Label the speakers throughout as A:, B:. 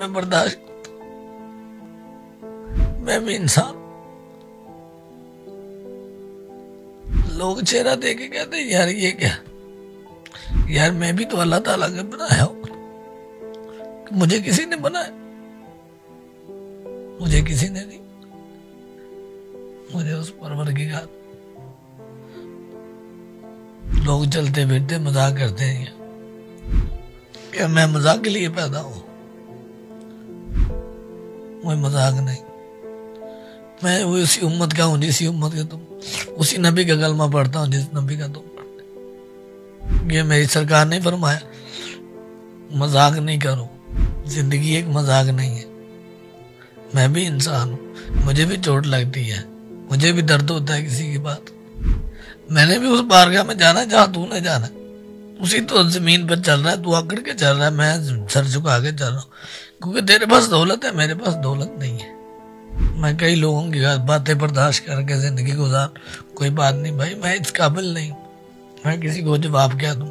A: मैं बर्दाश्त करता हूं। मैं भी इंसान। लोग चेहरा देख के कहते हैं यार ये क्या, यार मैं भी तो अल्लाह ताला के बनाया हूं। मुझे किसी ने बनाया? मुझे किसी ने नहीं, मुझे उस परवरदिगार। लोग चलते फिरते मजाक करते हैं क्या मैं मजाक के लिए पैदा हूं? कोई मजाक नहीं। मैं उसी उम्मत का हूं जिसी उम्मत के तुम, उसी नबी का कलमा पढ़ता हूं जिस नबी का तुम पढ़ते। ये मेरी सरकार ने फरमाया मजाक नहीं करो, जिंदगी एक मजाक नहीं है। मैं भी इंसान हूं, मुझे भी चोट लगती है, मुझे भी दर्द होता है किसी की बात। मैंने भी उस बारगाह में जाना जहां तूने जाना, उसी तो जमीन पर चल रहा है, तू आकड़ के चल रहा है, मैं सर झुका के चल रहा हूँ, क्योंकि तेरे पास दौलत है, मेरे पास दौलत नहीं है। मैं कई लोगों की बातें बर्दाश्त करके जिंदगी गुजार, कोई बात नहीं भाई, मैं इस काबिल नहीं, मैं किसी को जवाब क्या दूं।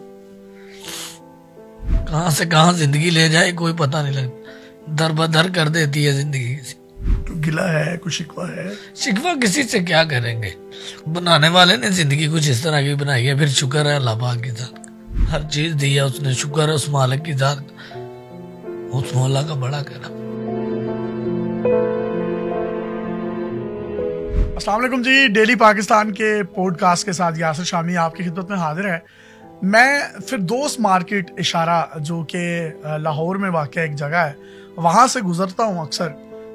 A: कहां से कहां जिंदगी ले जाए कोई पता नहीं लगता, दर बदर कर देती है जिंदगी।
B: तो गिला है, कुछ शिकवा है?
A: शिकवा किसी से क्या करेंगे, बनाने वाले ने जिंदगी कुछ इस तरह की बनाई है, फिर शुक्र है अल्लाह पाक की जात, हर चीज दी है उसने, शुक्र है उस मालिक की जात, उस मौला का बड़ा करम।
B: अस्सलाम वालेकुम जी, डेली पाकिस्तान के पॉडकास्ट के साथ यासिर शामी आपकी खिदमत में हाजिर है। मैं फिर दोस्त मार्केट इशारा जो कि लाहौर में वाक़या एक जगह है, वहाँ से गुजरता हूँ अक्सर,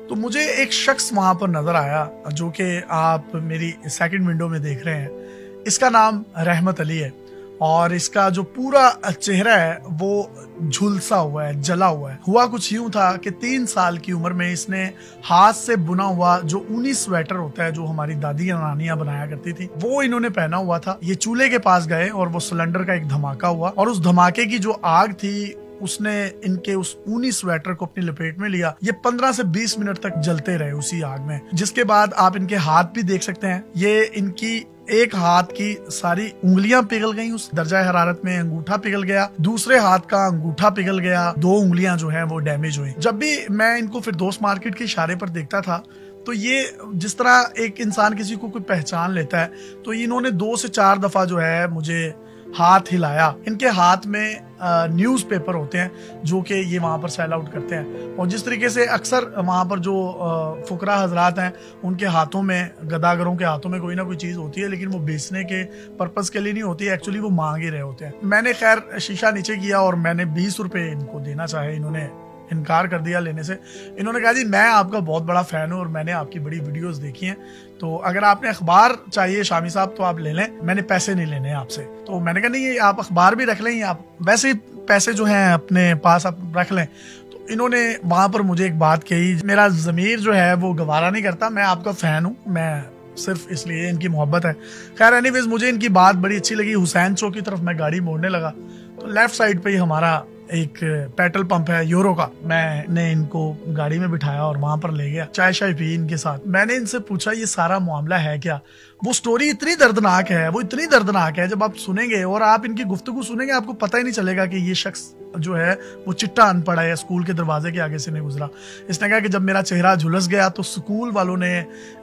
B: तो मुझे एक शख्स वहाँ पर नज़र आया जो कि आप मेरी सेकंड विंडो में देख रहे हैं। इसका नाम रहमत अली है और इसका जो पूरा चेहरा है वो झुलसा हुआ है, जला हुआ है। हुआ कुछ यूं था कि 3 साल की उम्र में इसने हाथ से बुना हुआ जो ऊनी स्वेटर होता है, जो हमारी दादी या नानियां बनाया करती थी, वो इन्होंने पहना हुआ था। ये चूल्हे के पास गए और वो सिलेंडर का एक धमाका हुआ और उस धमाके की जो आग थी उसने इनके उस ऊनी स्वेटर को अपनी लपेट में लिया। ये 15 से 20 मिनट तक जलते रहे उसी आग में, जिसके बाद आप इनके हाथ भी देख सकते हैं। ये इनकी एक हाथ की सारी उंगलियां पिघल गई उस दर्जा हरारत में, अंगूठा पिघल गया, दूसरे हाथ का अंगूठा पिघल गया, 2 उंगलियां जो है वो डैमेज हुई। जब भी मैं इनको फिर दोस्त मार्केट के इशारे पर देखता था तो ये जिस तरह एक इंसान किसी को कोई पहचान लेता है, तो इन्होंने 2 से 4 दफा जो है मुझे हाथ हिलाया। इनके हाथ में न्यूज़पेपर होते हैं जो कि ये वहाँ पर सेल आउट करते हैं, और जिस तरीके से अक्सर वहाँ पर जो फुकरा हजरात हैं उनके हाथों में, गदागरों के हाथों में कोई ना कोई चीज़ होती है, लेकिन वो बेचने के पर्पज़ के लिए नहीं होती है, एक्चुअली वो मांग ही रहे होते हैं। मैंने खैर शीशा नीचे किया और मैंने 20 रुपये इनको देना चाहे, इन्होंने इनकार कर दिया लेने से। इन्होंने कहा जी मैं आपका बहुत बड़ा फ़ैन हूँ और मैंने आपकी बड़ी वीडियोस देखी हैं, तो अगर आपने अखबार चाहिए शामी साहब तो आप ले लें, मैंने पैसे नहीं लेने आपसे। तो मैंने कहा नहीं, आप अखबार भी रख लें, आप वैसे ही पैसे जो हैं अपने पास आप रख लें। तो इन्होंने वहाँ पर मुझे एक बात कही, मेरा ज़मीर जो है वो गवारा नहीं करता, मैं आपका फ़ैन हूँ, मैं सिर्फ इसलिए इनकी मोहब्बत है। खैर एनीवेज मुझे इनकी बात बड़ी अच्छी लगी। हुसैन चौक की तरफ मैं गाड़ी मोड़ने लगा तो लेफ्ट साइड पे ही हमारा एक पेट्रोल पंप है यूरो का, मैंने इनको गाड़ी में बिठाया और वहां पर ले गया, चाय शाय पी इनके साथ। मैंने इनसे पूछा ये सारा मामला है क्या। वो स्टोरी इतनी दर्दनाक है, वो इतनी दर्दनाक है, जब आप सुनेंगे और आप इनकी गुफ्तगू सुनेंगे आपको पता ही नहीं चलेगा कि ये शख्स जो है वो चिट्टा अनपढ़ है, स्कूल के दरवाजे के आगे से नहीं गुजरा। इसने कहा कि जब मेरा चेहरा झुलस गया तो स्कूल वालों ने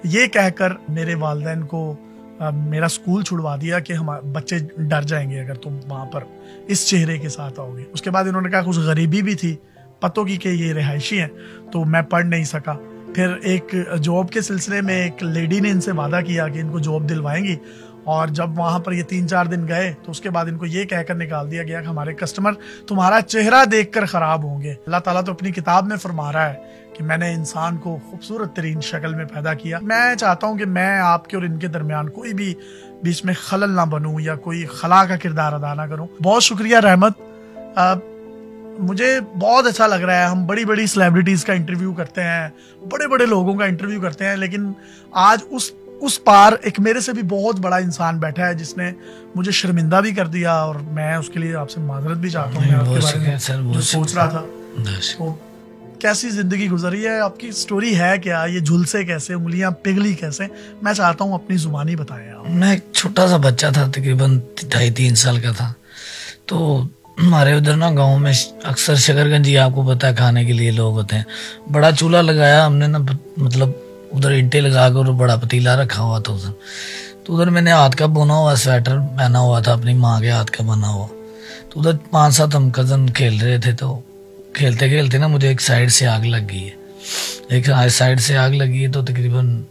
B: ये कहकर मेरे वालिदैन को मेरा स्कूल छुड़वा दिया कि हम बच्चे डर जाएंगे अगर तुम वहां पर इस चेहरे के साथ आओगे। उसके बाद इन्होंने कहा कुछ गरीबी भी थी पतों की कि ये रिहायशी हैं, तो मैं पढ़ नहीं सका। फिर एक जॉब के सिलसिले में एक लेडी ने इनसे वादा किया कि इनको जॉब दिलवाएंगी, और जब वहां पर ये 3-4 दिन गए तो उसके बाद इनको ये कहकर निकाल दिया गया कि हमारे कस्टमर तुम्हारा चेहरा देखकर खराब होंगे। अल्लाह ताला तो अपनी किताब में फरमा रहा है कि मैंने इंसान को खूबसूरत तरीन शक्ल में पैदा किया। मैं चाहता हूं कि मैं आपके और इनके दरमियान कोई भी बीच में खलल ना बनूं या कोई खला का किरदार अदा ना करूं। बहुत शुक्रिया रहमत, मुझे बहुत अच्छा लग रहा है। हम बड़ी बड़ी सेलिब्रिटीज का इंटरव्यू करते हैं, बड़े बड़े लोगों का इंटरव्यू करते हैं, लेकिन आज उस पार एक मेरे से भी बहुत बड़ा इंसान बैठा है जिसने मुझे शर्मिंदा भी कर दिया, और मैं उसके लिए आपसे माजरत भी चाहता हूँ। आपके बारे में जो सोच रहा था, तो कैसी जिंदगी गुजरी है आपकी, स्टोरी है क्या, ये झुलसे कैसे, उंगलियां पिघली कैसे, मैं चाहता हूँ अपनी जुबानी बताएं आप।
A: मैं एक छोटा सा बच्चा था, तकरीबन 2.5-3 साल का था, तो हमारे उधर ना गांव में अक्सर शकरकंजी आपको पता है खाने के लिए लोग होते हैं। बड़ा चूल्हा लगाया हमने ना, मतलब उधर ईंटें लगा कर बड़ा पतीला रखा हुआ था उधर। तो उधर मैंने हाथ का बुना हुआ स्वेटर पहना हुआ था, अपनी माँ के हाथ का बना हुआ। तो उधर 5-7 हम कज़न खेल रहे थे। तो खेलते खेलते ना मुझे एक साइड से आग लग गई है। एक साइड से आग लगी है तो तकरीबन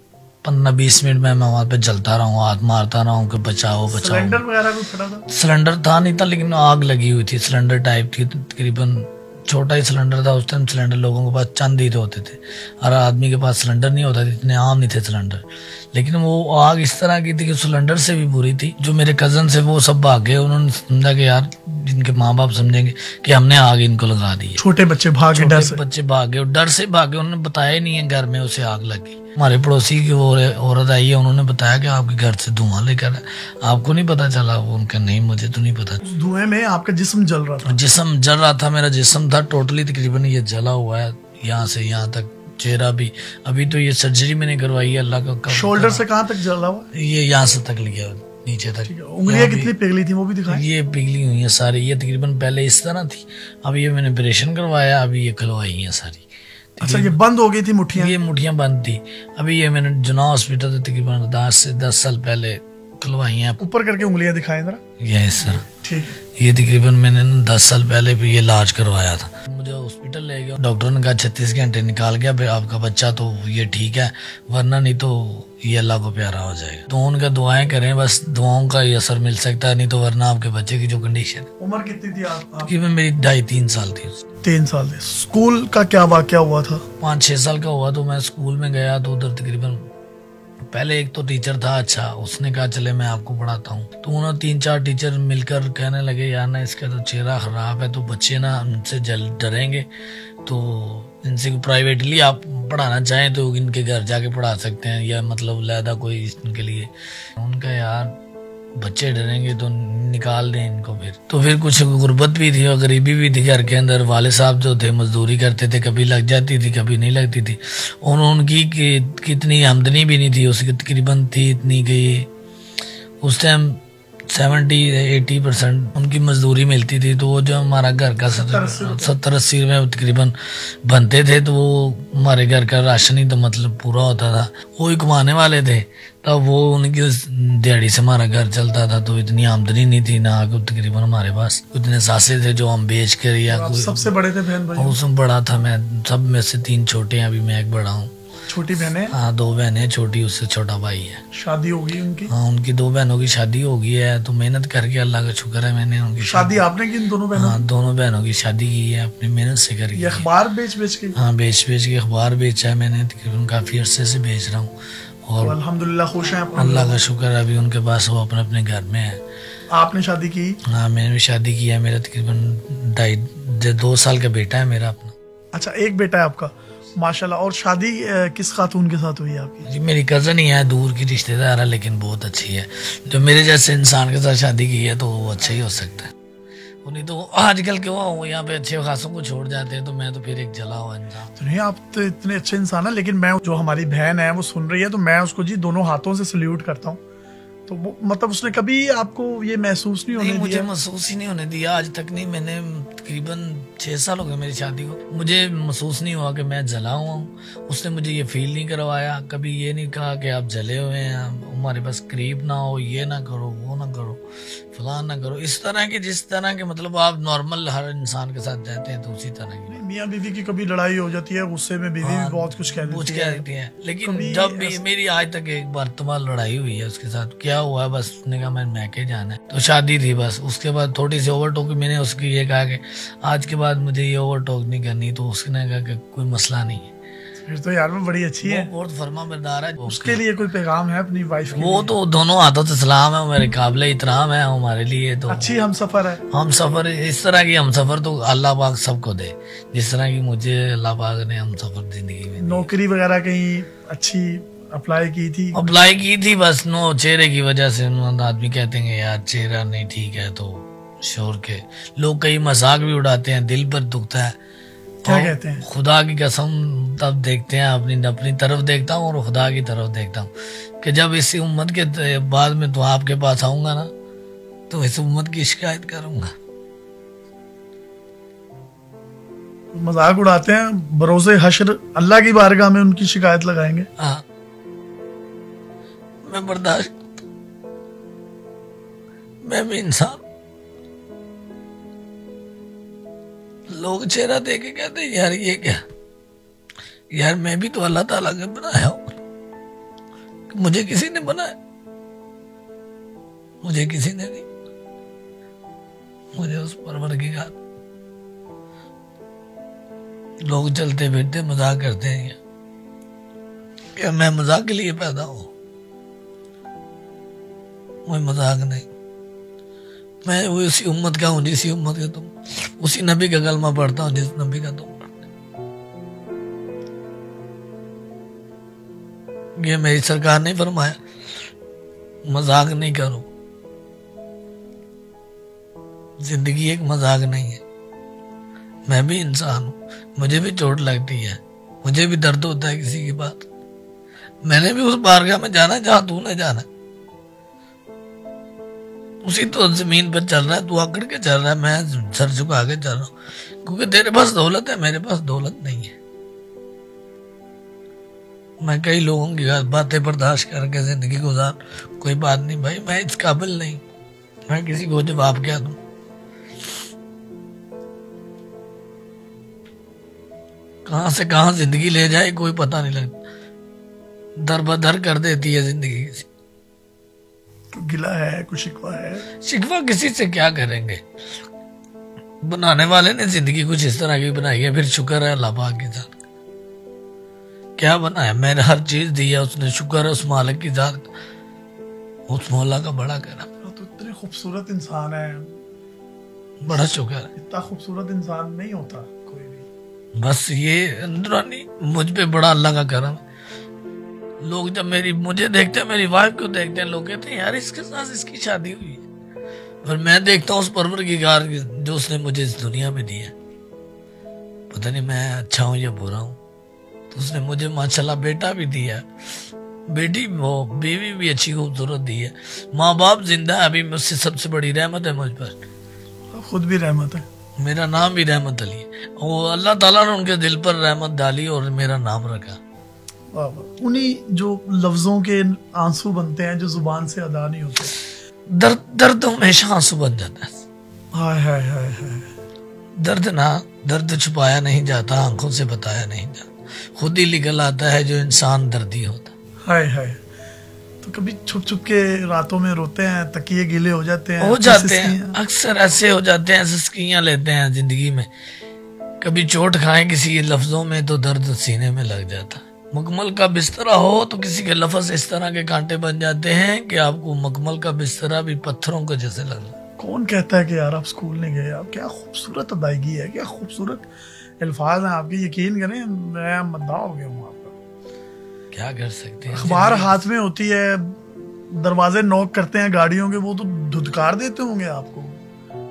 A: 15-20 मिनट में मैं वहाँ पे जलता रहा हूँ, हाथ मारता रहा हूँ कि बचाओ बचाओ।
B: सिलेंडर वगैरह भी खड़ा था?
A: सिलेंडर था नहीं था, लेकिन आग लगी हुई थी। सिलेंडर टाइप थी, तकरीबन छोटा ही सिलेंडर था। उस टाइम सिलेंडर लोगों के पास चंद ही होते थे, हर आदमी के पास सिलेंडर नहीं होता था, इतने आम नहीं थे सिलेंडर। लेकिन वो आग इस तरह की थी कि सिलेंडर से भी बुरी थी। जो मेरे कजन से वो सब भाग गए, उन्होंने समझा कि यार जिनके माँ बाप समझेंगे कि हमने आग इनको लगा दी है।
B: छोटे बच्चे भागे, डर से
A: बच्चे भागे, डर से भागे। उन्होंने बताया ही नहीं है घर में उसे आग लगी। हमारे पड़ोसी की औरत आई है, उन्होंने बताया कि आपके घर से धुआं लेकर आपको नहीं पता चला? वो उनका नहीं, मुझे तो नहीं पता।
B: उस धुएं में आपका जिस्म जल रहा था?
A: जिस्म जल रहा था, मेरा जिस्म था टोटली तकरीबन ये जला हुआ है, यहाँ से यहाँ तक, चेहरा भी। अभी तो ये सर्जरी मैंने करवाई है, अल्लाह का।
B: शोल्डर से कहाँ तक जला हुआ?
A: ये यहाँ से तक लिया, नीचे तक।
B: उंगलियां कितनी पिघली थी वो भी दिखाएं?
A: ये पिघली हुई है सारी। ये तकरीबन पहले इस तरह थी, अभी ये मैंने ऑपरेशन करवाया, अभी ये खुलवाई है सारी।
B: अच्छा, ये बंद हो गई थी मुठ्ठियां?
A: ये मुठ्ठियां बंद थी। अभी ये मैंने जुना हॉस्पिटल से तकरीबन 10 से 10 साल पहले खुलवाई हैं।
B: ऊपर करके उंगलियां दिखाएं जरा।
A: यस सर,
B: ठीक।
A: ये तकरीबन मैंने 10 साल पहले भी ये इलाज करवाया था। मुझे हॉस्पिटल ले गया, डॉक्टर ने कहा 36 घंटे निकाल गया फिर आपका बच्चा, तो ये ठीक है, वरना नहीं तो ये अल्लाह को प्यारा हो जाएगा। तो उनका दुआएं करें, बस दुआओं का ही असर मिल सकता है, नहीं तो वरना आपके बच्चे की जो कंडीशन।
B: उम्र कितनी थी आप?
A: मेरी 2.5-3 साल थी।
B: 3 साल थे। स्कूल का क्या वाकया हुआ था?
A: 5-6 साल का हुआ तो मैं स्कूल में गया। तो उधर तकरीबन पहले एक तो टीचर था अच्छा, उसने कहा चले मैं आपको पढ़ाता हूँ। तो उन्होंने 3-4 टीचर मिलकर कहने लगे यार ना इसका तो चेहरा खराब है, तो बच्चे ना उनसे डरेंगे, तो इनसे प्राइवेटली आप पढ़ाना चाहें तो इनके घर जाके पढ़ा सकते हैं, या मतलब लहदा कोई इनके लिए। उनका यार बच्चे डरेंगे तो निकाल दें इनको। फिर कुछ गुर्बत भी थी और गरीबी भी थी घर के अंदर। वाले साहब जो थे मजदूरी करते थे, कभी लग जाती थी कभी नहीं लगती थी। उनकी कितनी आमदनी भी नहीं थी, उसकी तकरीबन थी इतनी कि उस टाइम 70-80% उनकी मजदूरी मिलती थी। तो वो जो हमारा घर का 70-80 में तकरीबन बनते थे, तो वो हमारे घर का राशन ही तो मतलब पूरा होता था। वो ही कमाने वाले थे, तब वो उनकी दिहाड़ी से हमारा घर चलता था। तो इतनी आमदनी नहीं थी ना, तकरीबन हमारे पास इतने सासे थे जो हम बेच कर या कोई।
B: सबसे बड़े थे बहन भाई?
A: उसमें बड़ा था मैं, सब में से 3 छोटे हैं, अभी मैं एक बड़ा हूँ।
B: छोटी बहनें?
A: हाँ 2 बहनें, छोटी उससे छोटा भाई है।
B: शादी हो गई उनकी?
A: हाँ उनकी 2 बहनों की शादी हो गई है। तो मेहनत करके अल्लाह का शुक्र है मैंने उनकी
B: शादी आपने की? इन दोनों बहनों?
A: हाँ दोनों बहनों की शादी की है, अपनी मेहनत से करके।
B: अखबार बेच बेच के?
A: हाँ बेच के अखबार बेचा है मैंने, तकरीबन काफी अरसे से बेच रहा हूँ। और
B: अल्हम्दुलिल्लाह खुश हैं?
A: अल्लाह का शुक्र है, अभी उनके पास वो अपने अपने घर में है।
B: आपने शादी की?
A: हाँ मैंने भी शादी की है। मेरा तकरीबन 2 साल का बेटा है मेरा अपना।
B: अच्छा, एक बेटा है आपका, माशाल्लाह। और शादी किस खातून के साथ हुई है आपकी?
A: जी मेरी कजन ही है, दूर की रिश्तेदार है, लेकिन बहुत अच्छी है। जो मेरे जैसे इंसान के साथ शादी की है तो वो अच्छा ही हो सकता है। नहीं तो आजकल क्यों हूँ यहाँ पे अच्छे खासों को छोड़ जाते हैं, तो मैं तो फिर एक जला हुआ इंसान।
B: तो नहीं, आप तो इतने अच्छे इंसान है। लेकिन मैं, जो हमारी बहन है वो सुन रही है, तो मैं उसको जी दोनों हाथों से सल्यूट करता हूँ। तो वो मतलब उसने कभी आपको ये महसूस नहीं होने दिया?
A: मुझे महसूस ही नहीं होने दिया आज तक। नहीं, मैंने तकरीबन 6 साल हो गए मेरी शादी को, मुझे महसूस नहीं हुआ कि मैं जला हुआ हूँ। उसने मुझे ये फील नहीं करवाया, कभी ये नहीं कहा कि आप जले हुए हैं, हमारे पास करीब ना हो, ये ना करो, वो ना करो, फलान ना करो। इस तरह के, जिस तरह के मतलब आप नॉर्मल हर इंसान के साथ जाते हैं, तो उसी तरह की।
B: मियाँ बीवी की कभी लड़ाई हो जाती है, गुस्से में बीवी भी बहुत कुछ कह देती है।
A: लेकिन जब भी मेरी आज तक एक बार तुम्हारी लड़ाई हुई है उसके साथ, क्या हुआ बस उसने कहा मैं मैके जाना है, तो शादी थी बस। उसके बाद थोड़ी सी ओवरटॉक, मैंने उसकी ये कहा कि आज के बाद मुझे ये ओवरटॉक नहीं करनी, तो उसने कहा कि कोई मसला नहीं है।
B: फिर तो यार वो बड़ी अच्छी है,
A: बहुत फर्मा बरदार है।
B: उसके लिए कोई पैगाम है अपनी वाइफ के?
A: वो तो दोनों हाथों से सलाम है, मेरे काबिल इतराम है हमारे लिए। तो
B: अच्छी हम सफर है।
A: हम सफर इस तरह की हम सफर तो अल्लाह पाक सबको दे, जिस तरह की मुझे अल्लाह पाक ने हम सफर जिंदगी में।
B: नौकरी वगैरह कहीं अच्छी अप्लाई की थी?
A: अप्लाई की थी, बस नो चेहरे की वजह से आदमी कहते हैं यार चेहरा नहीं ठीक है, तो शोर के लोग कई मजाक भी उड़ाते हैं, दिल पर दुखता है।
B: क्या कहते हैं?
A: खुदा की कसम तब देखते हैं, अपनी तरफ देखता हूँ और खुदा की तरफ देखता हूँ कि जब इस उम्मत के बाद में तो आपके पास आऊंगा ना, तो इस उम्मत की शिकायत करूंगा।
B: मजाक उड़ाते हैं, बरोसे हश्र अल्लाह की बारगाह में उनकी शिकायत लगाएंगे।
A: हाँ, मैं बर्दाश्त, मैं भी इंसान। लोग चेहरा देख के कहते हैं यार ये क्या, यार मैं भी तो अल्लाह ताला ने बनाया हूं, मुझे किसी ने बनाया? मुझे किसी ने नहीं, मुझे उस परवरदिगार। लोग चलते फिरते मजाक करते हैं क्या मैं मजाक के लिए पैदा हूं? कोई मजाक नहीं। मैं उसी उम्मत का हूं जिसी उम्मत का तुम, उसी नबी का कलमा पढ़ता हूं जिस नबी का तुम पढ़ते। ये मेरी सरकार ने फरमाया, मजाक नहीं करो। जिंदगी एक मजाक नहीं है। मैं भी इंसान हूं, मुझे भी चोट लगती है, मुझे भी दर्द होता है किसी की बात। मैंने भी उस बारगाह में जाना है जहां तूने जाना। उसी तो जमीन पर चल रहा है, तू आकड़ के चल रहा है, मैं सर झुका के चल रहा हूं, क्योंकि तेरे पास दौलत है, मेरे पास दौलत नहीं है। मैं कई लोगों की बातें बर्दाश्त करके जिंदगी गुजार, कोई बात नहीं भाई, मैं इस काबिल नहीं, मैं किसी को जवाब क्या दूं। कहां से कहां जिंदगी ले जाए कोई पता नहीं लगता, दर बदर कर देती है जिंदगी। किसी
B: तो गिला है, कुछ शिकवा है?
A: शिकवा किसी से क्या करेंगे, बनाने वाले ने जिंदगी कुछ इस तरह की बनाई है, फिर शुक्र है अल्लाह पाक की जात। क्या बनाया, मैंने हर चीज दी है उसने, शुक्र है उस मालिक की जात, उस मौला का बड़ा करम।
B: तो इतने खूबसूरत इंसान है,
A: बड़ा शुक्र है।
B: इतना खूबसूरत इंसान नहीं होता कोई भी।
A: बस ये अंदरानी मुझ पे बड़ा अल्लाह का करम है। लोग जब मुझे देखते हैं, मेरी वाइफ को देखते हैं, लोग कहते हैं यार इसके साथ इसकी शादी हुई है। और मैं देखता हूँ उस परवरदिगार जो उसने मुझे इस दुनिया में दिया। पता नहीं मैं अच्छा हूँ या बुरा हूँ, तो उसने मुझे माशाल्लाह बेटा भी दिया, बेटी वो बीवी भी अच्छी खूबसूरत दी है, माँ बाप जिंदा है अभी, मुझसे सबसे बड़ी रहमत है मुझ पर।
B: खुद भी रहमत है,
A: मेरा नाम भी रहमत अली है, और अल्लाह ताला ने उनके दिल पर रहमत डाली और मेरा नाम रखा।
B: उन्हीं जो लफ्जों के आंसू बनते हैं जो जुबान से अदा नहीं होते।
A: दर्द दर्द हमेशा आंसू बन जाता है।
B: हाय हाय हाय हाय।
A: दर्द छुपाया नहीं जाता, आंखों से बताया नहीं जाता, खुद ही निकल आता है जो इंसान दर्दी होता।
B: हाय हाय। तो कभी छुप छुप के रातों में रोते हैं, तकिए गीले हो जाते हैं?
A: अक्सर ऐसे हो जाते हैं, सिसकियां लेते हैं जिंदगी में। कभी चोट खाएं किसी के लफ्जों में तो दर्द सीने में लग जाता। मखमल का बिस्तरा हो तो किसी के लफ्ज इस तरह के कांटे बन जाते हैं कि आपको मखमल का बिस्तरा भी पत्थरों को जैसे लगता।
B: कौन कहता है कि यार आप स्कूल नहीं गए? आप क्या खूबसूरत अदायगी है, क्या खूबसूरत अल्फाज हैं आपके। यकीन करें मैं मद्दा हो गया हूँ आपका।
A: क्या कर सकते हैं,
B: अखबार हाथ में होती है, दरवाजे नॉक करते हैं गाड़ियों के, वो तो धुतकार देते होंगे आपको,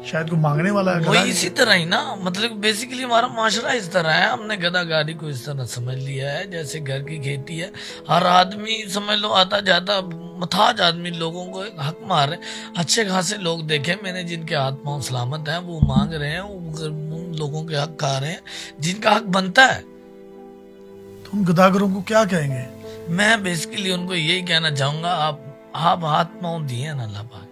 B: शायद कोई मांगने वाला है।
A: वही इसी तरह ही ना, मतलब बेसिकली हमारा माशरा इस तरह है। हमने गदागारी को इस तरह समझ लिया है जैसे घर की खेती है। हर आदमी समझ लो आता जाता मथाज आदमी लोगों को हक मार रहे। अच्छे खासे लोग देखे मैंने जिनके हाथ पांव सलामत हैं, वो मांग रहे हैं, उन लोगों के हक खा रहे हैं जिनका हक बनता है।
B: तो उन गदागरों को क्या कहेंगे?
A: मैं बेसिकली उनको यही कहना चाहूंगा, आप हाथ पांव दिए ना अल्लाह पाक,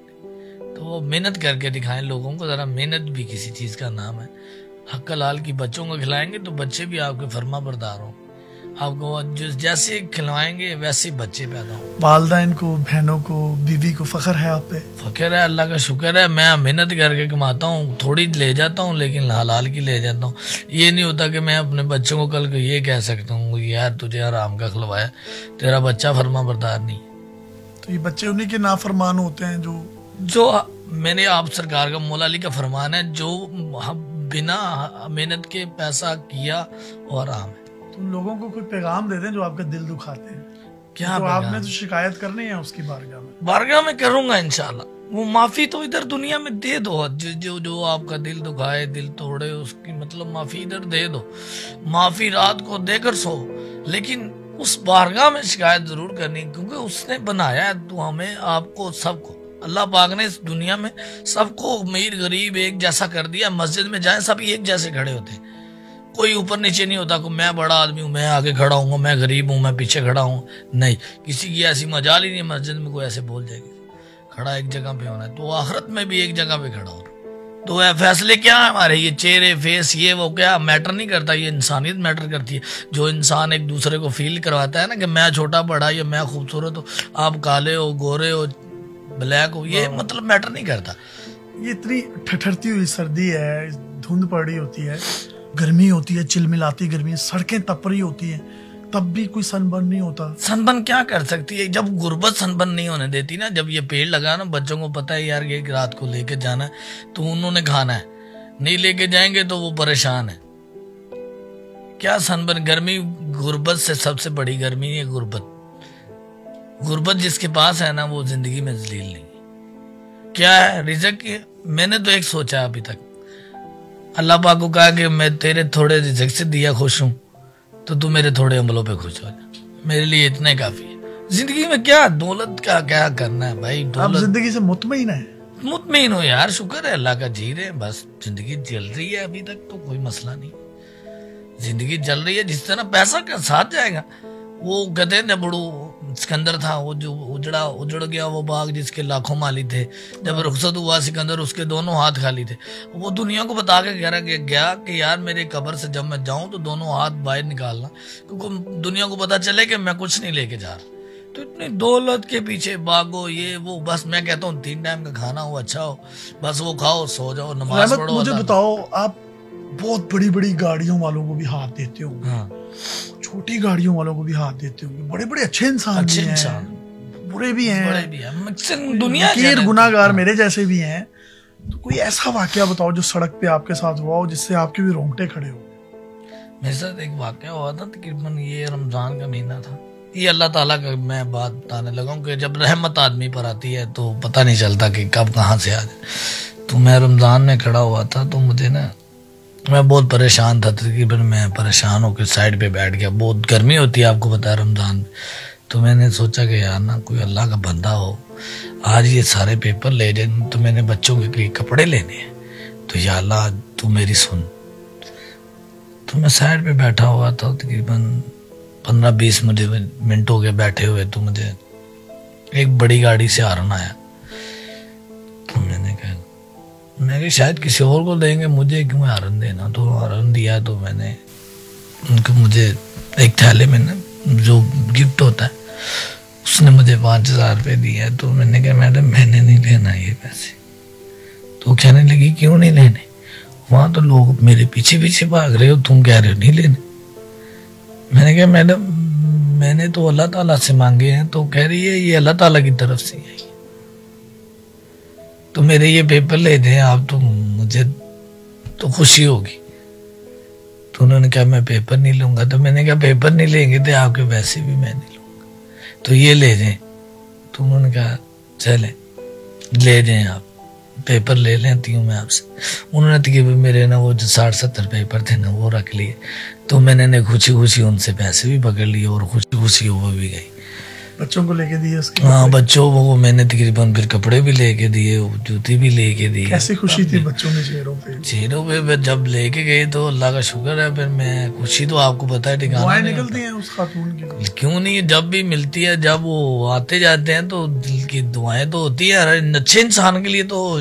A: तो वो मेहनत करके दिखाएं लोगों को। जरा मेहनत भी किसी चीज का नाम है। हक हलाल की बच्चों को खिलाएंगे तो बच्चे भी आपके फर्मा बरदार हो। आपको जैसे खिलवाएंगे वैसे बच्चे पैदा हो।
B: वालिदैन को, बहनों को, बीवी को फख्र है आप पे?
A: फख्र है, अल्लाह का शुक्र है। मैं मेहनत करके कमाता हूँ, थोड़ी ले जाता हूँ लेकिन हलाल की ले जाता हूँ। ये नहीं होता कि मैं अपने बच्चों को कल को ये कह सकता हूँ यार तुझे आराम का खिलवाया, तेरा बच्चा फर्मा बरदार नहीं।
B: तो ये बच्चे उन्हीं के नाफरमान होते हैं जो
A: मैंने आप सरकार का मौला अली का फरमान है, जो बिना मेहनत के पैसा किया और आराम है।
B: तुम लोगों को कोई पैगाम दे दें जो आपका दिल दुखाते हैं।
A: क्या
B: तो आपने तो शिकायत करनी है उसकी
A: बारगाह में करूंगा इंशाल्लाह। वो माफी तो इधर दुनिया में दे दो, जो आपका दिल दुखाए, दिल तोड़े, उसकी मतलब माफी इधर दे दो। माफी रात को देकर सो, लेकिन उस बारगाह में शिकायत जरूर करनी, क्योंकि उसने बनाया है तो हमें, आपको, सबको। अल्लाह पाक ने इस दुनिया में सबको अमीर गरीब एक जैसा कर दिया। मस्जिद में जाएं सब एक जैसे खड़े होते हैं, कोई ऊपर नीचे नहीं होता कि मैं बड़ा आदमी हूँ, मैं आगे खड़ा हूँ, मैं गरीब हूँ, मैं पीछे खड़ा हूँ। नहीं, किसी की ऐसी मजाल ही नहीं मस्जिद में कोई ऐसे बोल जाएगी। खड़ा एक जगह पे होना है, तो आखिरत में भी एक जगह पे खड़ा हो। तो फैसले क्या है हमारे, ये चेहरे फेस ये वो क्या मैटर नहीं करता, ये इंसानियत मैटर करती है। जो इंसान एक दूसरे को फील करवाता है ना कि मैं छोटा बड़ा या मैं खूबसूरत हो, आप काले हो, गोरे हो, ब्लैक हो, ये मतलब मैटर नहीं करता।
B: ये इतनी ठठरती हुई सर्दी है, धुंध पड़ी होती है, गर्मी होती है, चिलमिलाती गर्मी, सड़कें तप रही होती हैं, तब भी कोई सनबर्न नहीं होता।
A: सनबर्न क्या कर सकती है जब गुर्बत सनबर्न नहीं होने देती ना। जब ये पेड़ लगा ना, बच्चों को पता है यार ये रात को लेके जाना है तो उन्होंने खाना है, नहीं लेके जाएंगे तो वो परेशान है। क्या सनबर्न, गर्मी गुर्बत से सबसे बड़ी गर्मी है गुर्बत। गुर्बत जिसके पास है ना वो जिंदगी में जलील नहीं। क्या है रिज़्क? मैंने तो एक सोचा अभी तक, अल्लाह पाक को कहा कि मैं तेरे थोड़े रिज़्क से दिया खुश हूं, तो तू मेरे थोड़े अमलों पे खुश हो जा, मेरे लिए इतना काफी है। जिंदगी में क्या दौलत का क्या करना है भाई,
B: आप जिंदगी से मुतमईन है?
A: मुतमईन हो यार, शुक्र है अल्लाह का, जी रहे बस, जिंदगी चल रही है अभी तक तो कोई मसला नहीं। जिंदगी चल रही है, जिस तरह पैसा का साथ जाएगा। वो कहते हैं बड़ू सिकंदर था, वो जो उजड़ गया वो बाग जिसके लाखों माली थे, जब रुखसत हुआ सिकंदर उसके दोनों हाथ खाली थे। वो दुनिया को बता के गया कि यार मेरे कब्र से जब मैं जाऊं तो दोनों हाथ बाहर निकालना, क्योंकि दुनिया को पता चले कि मैं कुछ नहीं लेके जा रहा। तो इतनी दौलत के पीछे भागो, ये वो, बस मैं कहता हूँ 3 टाइम का खाना हो अच्छा हो, बस वो खाओ, सो जाओ, नमाज पढ़ो।
B: मुझे बताओ, आप बहुत बड़ी बड़ी गाड़ियों वालों को भी हाथ देते हो, हाँ, छोटी गाड़ियों वालों को भी हाथ देते होंगे, बड़े बड़े अच्छे इंसान भी हैं, बुरे भी हैं, दुनिया के गुनाहगार मेरे जैसे भी हैं। तो कोई ऐसा वाकया बताओ जो सड़क पे आपके साथ हुआ हो जिससे आपके भी रोंगटे खड़े हो।
A: मेरे साथ एक वाकया हुआ था, तकरीबन ये रमजान का महीना था। ये अल्लाह ताला का मैं बात बताने लगा हूँ कि जब रहमत आदमी पर आती है तो पता नहीं चलता कि कब कहाँ से आ जाए। तो मैं रमजान में खड़ा हुआ था, तो मुझे ना, मैं बहुत परेशान था, तकरीबन मैं परेशान होकर साइड पे बैठ गया। बहुत गर्मी होती है आपको पता है रमजान में। तो मैंने सोचा कि यार ना कोई अल्लाह का बंदा हो, आज ये सारे पेपर ले जाए, तो मैंने बच्चों के कपड़े लेने हैं, तो या अल्लाह तू मेरी सुन। तो मैं साइड पे बैठा हुआ था, तकरीबन 15-20 मिनट हो गए बैठे हुए। तो मुझे एक बड़ी गाड़ी से हॉर्न आया, तो मैंने कहा शायद किसी और को देंगे, मुझे क्यों हॉर्न देना। तो हॉर्न दिया, तो मैंने उनको, मुझे एक थैले में ना जो गिफ्ट होता है उसने मुझे 5000 रुपये दिया। तो मैंने कहा मैडम मैंने नहीं लेना ये पैसे। तो कहने लगी क्यों नहीं लेने, वहां तो लोग मेरे पीछे पीछे भाग रहे हो, तुम कह रहे हो नहीं लेने। मैंने कहा मैडम मैंने तो अल्लाह ताला से मांगे हैं। तो कह रही है ये अल्लाह ताला की तरफ से है, तो मेरे ये पेपर ले दें आप, तो मुझे तो खुशी होगी। तो उन्होंने कहा मैं पेपर नहीं लूंगा। तो मैंने कहा पेपर नहीं लेंगे तो आपके पैसे भी मैं नहीं लूंगा, तो ये ले दें। तो उन्होंने कहा चले ले दें, आप पेपर ले लेती हूँ मैं आपसे। उन्होंने तकरीबन मेरे ना वो जो 60-70 पेपर थे ना वो रख लिए। तो मैंने खुशी खुशी उनसे पैसे भी पकड़ लिए और खुशी खुशी वो भी गई।
B: बच्चों को लेके दिए उसके?
A: हाँ, बच्चों को मैंने तकरीबन फिर कपड़े भी लेके दिए, जूते भी लेके दिए।
B: कैसी खुशी थी बच्चों में चेहरों पे
A: जब लेके गए तो अल्लाह का शुक्र है। फिर मैं खुशी तो आपको पता है ठिकाना
B: निकलती है उस खातून की,
A: क्यों नहीं, जब भी मिलती है, जब वो आते जाते हैं तो दिल की दुआएं तो होती है हर अच्छे इंसान के लिए। तो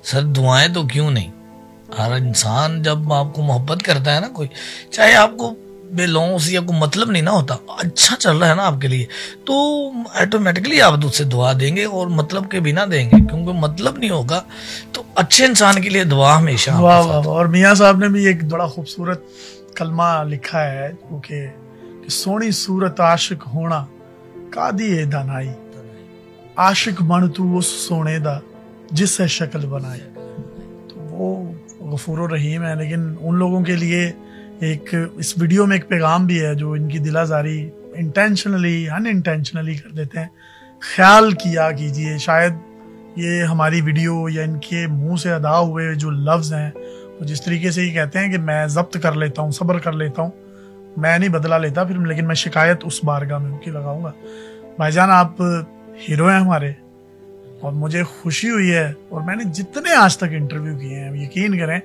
A: सर दुआएं तो क्यों नहीं, हर इंसान जब आपको मोहब्बत करता है ना कोई, चाहे आपको बेलौंस या कोई मतलब नहीं ना होता, अच्छा चल रहा है ना आपके लिए, तो ऑटोमेटिकली आप उससे दुआ देंगे और मतलब के बिना देंगे, क्योंकि मतलब नहीं होगा तो अच्छे इंसान के लिए दुआ हमेशा।
B: वाह वाह। और मियाँ साहब ने भी एक बड़ा खूबसूरत कलमा लिखा है कि सोनी सूरत आशिक होना कादी ए दानाई, आशिक मन तू उस सोने दा जिससे शक्ल बनाई। तो वो गफूर रहीम है, लेकिन उन लोगों के लिए एक इस वीडियो में एक पैगाम भी है जो इनकी दिलाजारी इंटेंशनली अनइंटेंशनली कर देते हैं। ख्याल किया कीजिए, शायद ये हमारी वीडियो या इनके मुंह से अदा हुए जो लफ्ज़ हैं वो जिस तरीके से ये कहते हैं कि मैं जब्त कर लेता हूँ, सब्र कर लेता हूँ, मैं नहीं बदला लेता फिर, लेकिन मैं शिकायत उस बारगाह में उनकी लगाऊंगा। भाईजान आप हीरो हैं हमारे, और मुझे खुशी हुई है, और मैंने जितने आज तक इंटरव्यू किए हैं यकीन करें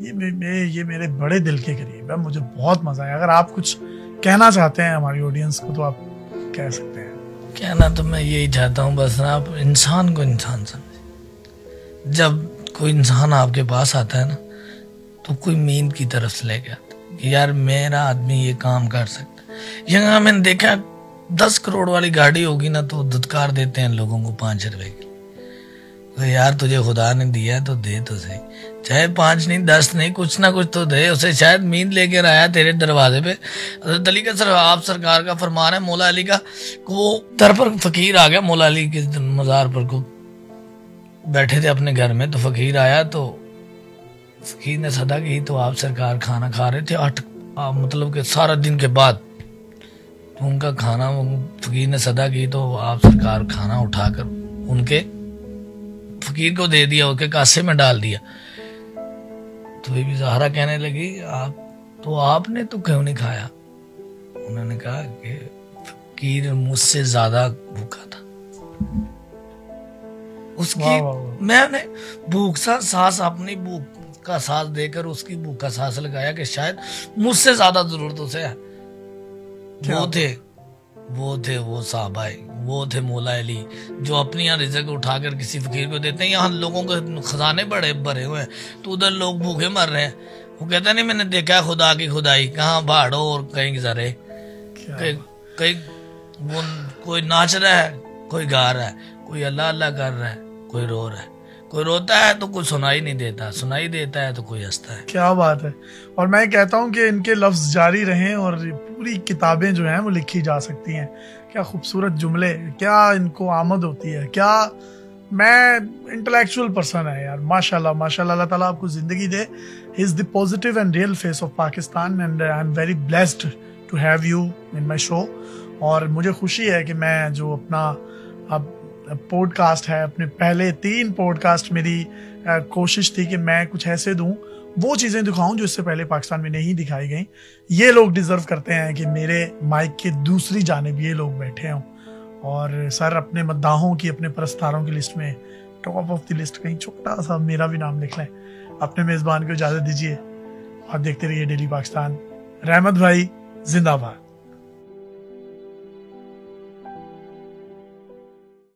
B: ये मेरे बड़े दिल के करीब है, मुझे बहुत मजा आया। अगर आप कुछ कहना चाहते हैं हमारी ऑडियंस को तो आप कह सकते हैं।
A: कहना तो मैं यही चाहता हूँ, बस ना आप इंसान को इंसान समझे। जब कोई इंसान आपके पास आता है ना, तो कोई मीन की तरफ से लेके आता है कि यार मेरा आदमी ये काम कर सकता है। यहाँ मैंने देखा 10 करोड़ वाली गाड़ी होगी ना तो धुतकार देते हैं लोगों को 5 रुपए की। तो यार तुझे खुदा ने दिया है तो दे तो सही, चाहे 5 नहीं 10 नहीं, कुछ ना कुछ तो दे। उसे शायद मीन लेकर आया तेरे दरवाजे पे। हज़रत अली का आप सरकार का फरमान है, मौला अली का वो दर पर फकीर आ गया, मौला अली के मज़ार पर को बैठे थे अपने घर में, तो फकीर आया तो फकीर ने सदा की तो आप सरकार खाना खा रहे थे 8 मतलब कि सारा दिन के बाद, तो उनका खाना फकीर ने सदा की तो आप सरकार खाना उठाकर उनके फकीर को दे दिया, उसके कासे में डाल दिया। तो बीबी ज़हरा कहने लगी आपने तो क्यों नहीं खाया? उन्होंने कहा कि फकीर मुझसे ज्यादा भूखा था। उसकी मैंने भूख सा सांस, अपनी भूख का सांस देकर उसकी भूख का सांस लगाया कि शायद मुझसे ज्यादा जरूरत उसे है। वो साहबाई, वो थे मौला अली जो अपनी यहाँ रिज़्क़ उठाकर किसी फकीर को देते हैं। यहाँ लोगों के खजाने बड़े भरे हुए हैं तो उधर लोग भूखे मर रहे हैं। वो कहता नहीं मैंने देखा खुदा की खुदाई, कहाँ भाड़ो और कहीं जरे, कहीं वो कोई नाच रहा है, कोई गा रहा है, कोई अल्लाह अल्लाह कर रहा है, कोई रो रहा है, कोई रोता है तो कोई सुनाई नहीं देता, सुनाई देता है तो कोई हंसता है।
B: क्या बात है। और मैं कहता हूँ कि इनके लफ्ज जारी रहें और पूरी किताबें जो हैं वो लिखी जा सकती हैं। क्या खूबसूरत जुमले, क्या इनको आमद होती है, क्या मैं इंटेलेक्चुअल पर्सन है यार, माशाल्लाह माशाल्लाह। अल्लाह ताला आपको जिंदगी दे। He is the positive and real face of Pakistan and I am very blessed to have you in my show. और मुझे खुशी है कि मैं जो अपना अब पॉडकास्ट है, अपने पहले 3 पॉडकास्ट मेरी कोशिश थी कि मैं कुछ ऐसे दूं, वो चीज़ें दिखाऊं जो इससे पहले पाकिस्तान में नहीं दिखाई गई। ये लोग डिज़र्व करते हैं कि मेरे माइक के दूसरी जानिब ये लोग बैठे हों। और सर अपने मद्दाहों की, अपने परस्तारों की लिस्ट में टॉप ऑफ द लिस्ट कहीं छोटा सा मेरा भी नाम लिख लें। अपने मेज़बान को इजाज़त दीजिए और देखते रहिए डेली पाकिस्तान। रहमत भाई जिंदाबाद।